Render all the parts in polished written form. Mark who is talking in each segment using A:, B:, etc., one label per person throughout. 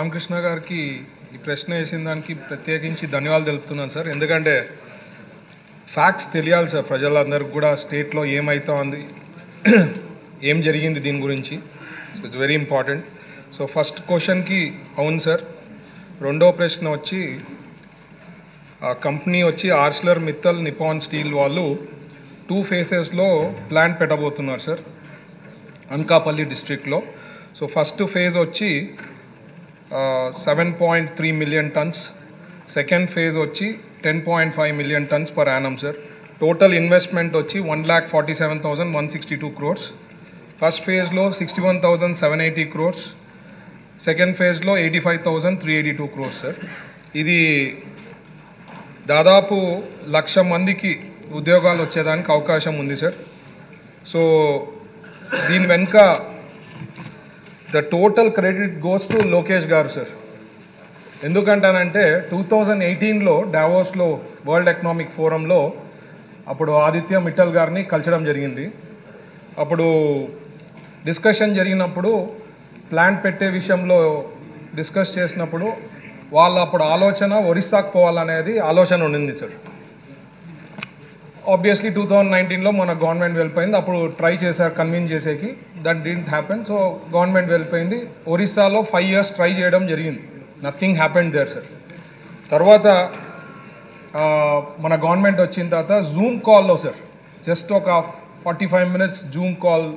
A: రామకృష్ణ గారికి ఈ ప్రశ్న వేసిన దానికి ప్రత్యేకించి ధన్యవాదాలు తెలుపుతున్నాను సార్. ఎందుకంటే ఫ్యాక్ట్స్ తెలియాలి సార్ ప్రజలందరికీ కూడా, స్టేట్లో ఏమవుతోంది, ఏం జరిగింది దీని గురించి. So it's very important. So first క్వశ్చన్కి అవును సార్. రెండో ప్రశ్న వచ్చి ఆ కంపెనీ వచ్చి ఆర్సిలర్ మిత్తల్ నిపాన్ స్టీల్ వాళ్ళు 2 phases ప్లాంట్ పెట్టబోతున్నారు సార్ అనకాపల్లి డిస్ట్రిక్ట్లో. సో ఫస్ట్ ఫేజ్ వచ్చి 7.3 million tons, సెకండ్ ఫేజ్ వచ్చి 10.5 million tons per annum sir. Total investment వచ్చి 1,47,162 crores. ఫస్ట్ ఫేజ్లో 61,780 crores, సెకండ్ ఫేజ్లో 85,382 crores సార్. ఇది దాదాపు 1,00,000 మందికి ఉద్యోగాలు వచ్చేదానికి అవకాశం ఉంది సార్. సో దీని వెనుక the total credit goes to Lokesh గారు సార్. ఎందుకంటానంటే 2018లో డావోస్లో వరల్డ్ ఎకనామిక్ ఫోరంలో అప్పుడు ఆదిత్య మిట్టల్ గారిని కలచడం జరిగింది. అప్పుడు డిస్కషన్ జరిగినప్పుడు ప్లాంట్ పెట్టే విషయంలో డిస్కస్ చేసినప్పుడు వాళ్ళ అప్పుడు ఆలోచన ఒరిస్సాకు పోవాలనేది ఆలోచన ఉండింది సార్. ఆబ్వియస్లీ 2019లో మన గవర్నమెంట్ వెళ్ళిపోయింది. అప్పుడు ట్రై చేశారు కన్విన్స్ చేసేకి, that didn't happen. So government వెళ్ళిపోయింది. ఒరిస్సాలో 5 years ట్రై చేయడం జరిగింది. Nothing happened there sir. తర్వాత మన గవర్నమెంట్ వచ్చిన తర్వాత జూమ్ కాల్లో సార్, జస్ట్ ఒక 45 minutes జూమ్ కాల్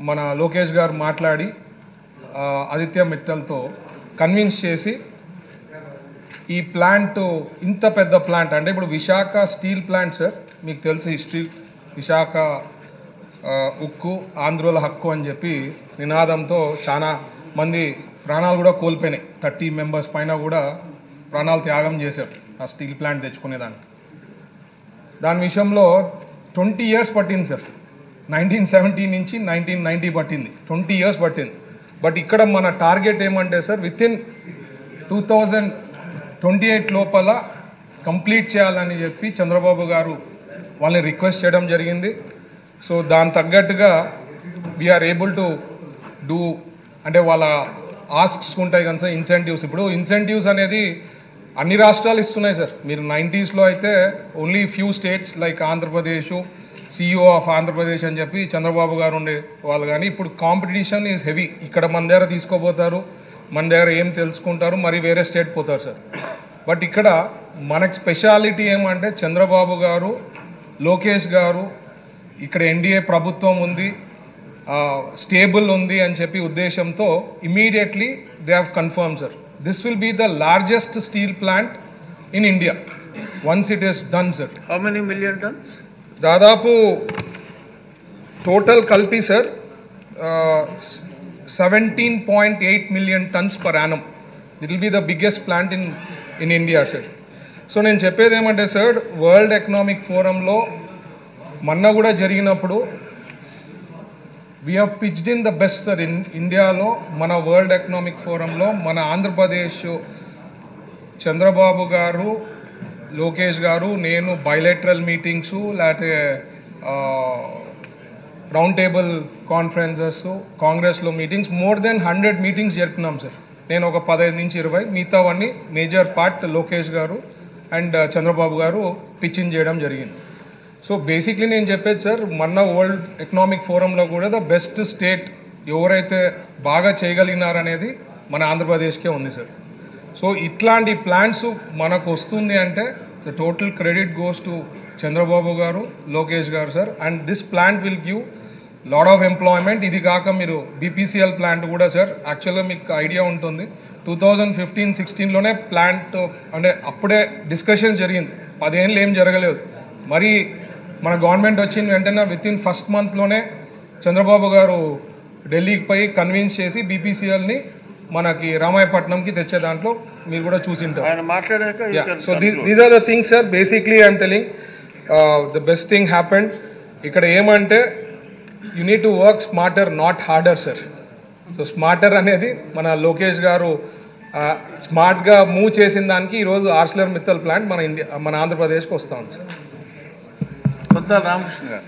A: మన లోకేష్ గారు మాట్లాడి ఆదిత్య మిట్టల్తో కన్విన్స్ చేసి ఈ ప్లాంట్, ఇంత పెద్ద ప్లాంట్ అంటే ఇప్పుడు విశాఖ స్టీల్ ప్లాంట్ సార్, మీకు తెలుసు హిస్టరీ, విశాఖ ఉక్కు ఆంధ్రుల హక్కు అని చెప్పి నినాదంతో చాలా మంది ప్రాణాలు కూడా కోల్పోయినాయి. 30 members పైన కూడా ప్రాణాలు త్యాగం చేశారు ఆ స్టీల్ ప్లాంట్ తెచ్చుకునేదానికి. దాని విషయంలో 20 years పట్టింది సార్. 1970 నుంచి 1990 పట్టింది, 20 years పట్టింది. బట్ ఇక్కడ మన టార్గెట్ ఏమంటే సార్, వితిన్ 2028 లోపల కంప్లీట్ చేయాలని చెప్పి చంద్రబాబు గారు వాళ్ళని రిక్వెస్ట్ చేయడం జరిగింది. సో దాని తగ్గట్టుగా వీఆర్ ఏబుల్ టు డూ, అంటే వాళ్ళ ఆస్క్స్ ఉంటాయి కదా సార్, ఇన్సెంటివ్స్. ఇప్పుడు ఇన్సెంటివ్స్ అనేది అన్ని రాష్ట్రాలు ఇస్తున్నాయి సార్. మీరు 90sలో అయితే only few states like Andhra Pradesh, CEO of Andhra Pradesh అని చెప్పి చంద్రబాబు గారు ఉండే వాళ్ళు. కానీ ఇప్పుడు కాంపిటీషన్ ఈజ్ హెవీ. ఇక్కడ మన దగ్గర తీసుకోపోతారు, మన దగ్గర ఏం తెలుసుకుంటారు, మరి వేరే స్టేట్ పోతారు సార్. బట్ ఇక్కడ మనకు స్పెషాలిటీ ఏమంటే చంద్రబాబు గారు, లోకేష్ గారు, ఇక్కడ ఎన్డీఏ ప్రభుత్వం ఉంది, స్టేబుల్ ఉంది అని చెప్పి ఉద్దేశంతో immediately they have confirm sir, this will be the largest steel plant in India once it is done sir.
B: How many million tons?
A: దాదాపు టోటల్ కలిపి sir 17.8 million tons per annum. It will be the biggest plant in India sir. So నేను చెప్పేది ఏమంటే sir, world economic ఫోరంలో మొన్న కూడా జరిగినప్పుడు we have pitched in the best sir. ఇండియాలో మన వరల్డ్ ఎకనామిక్ ఫోరంలో మన ఆంధ్రప్రదేశ్ చంద్రబాబు గారు, లోకేష్ గారు, నేను బైలేటరల్ మీటింగ్స్, లేకపోతే రౌండ్ టేబుల్ కాన్ఫరెన్సెస్, కాంగ్రెస్లో మీటింగ్స్, మోర్ దెన్ 100 meetings జరుపుకున్నాం సార్. నేను ఒక 15 నుంచి 20, మిగతావన్నీ మేజర్ పార్ట్ లోకేష్ గారు అండ్ చంద్రబాబు గారు పిచ్చింగ్ చేయడం జరిగింది. సో బేసిక్లీ నేను చెప్పేది సార్, మొన్న వరల్డ్ ఎకనామిక్ ఫోరంలో కూడా ద బెస్ట్ స్టేట్ ఎవరైతే బాగా చేయగలిగినారనేది మన ఆంధ్రప్రదేశ్కే ఉంది సార్. సో ఇట్లాంటి ప్లాంట్స్ మనకు వస్తుంది అంటే the total credit goes to Chandrababu గారు, లోకేష్ గారు sir. And this plant will give lot of employment. ఇది కాక మీరు BPCL ప్లాంట్ కూడా సార్, యాక్చువల్గా మీకు ఐడియా ఉంటుంది, 2015-16లోనే ప్లాంట్ అంటే అప్పుడే డిస్కషన్స్ జరిగింది. 10 ఏళ్ళు ఏం జరగలేదు. మరి మన గవర్నమెంట్ వచ్చిన వెంటనే వితిన్ ఫస్ట్ మంత్లోనే చంద్రబాబు గారు ఢిల్లీకి పోయి కన్విన్స్ చేసి BPCLని మనకి రామాయపట్నంకి తెచ్చే దాంట్లో మీరు కూడా చూసింటారు. So these are the things sir. Basically I'm telling the best thing happened. ఇక్కడ ఏమంటే you need to work smarter, not harder sir. So smarter అనేది మన లోకేష్ గారు స్మార్ట్గా మూవ్ చేసిన దానికి ఈరోజు ఆర్సిలర్ మిత్తల్ ప్లాంట్ మన ఆంధ్రప్రదేశ్కి వస్తూ ఉంది సార్.
B: కొత్త రామకృష్ణ గారు.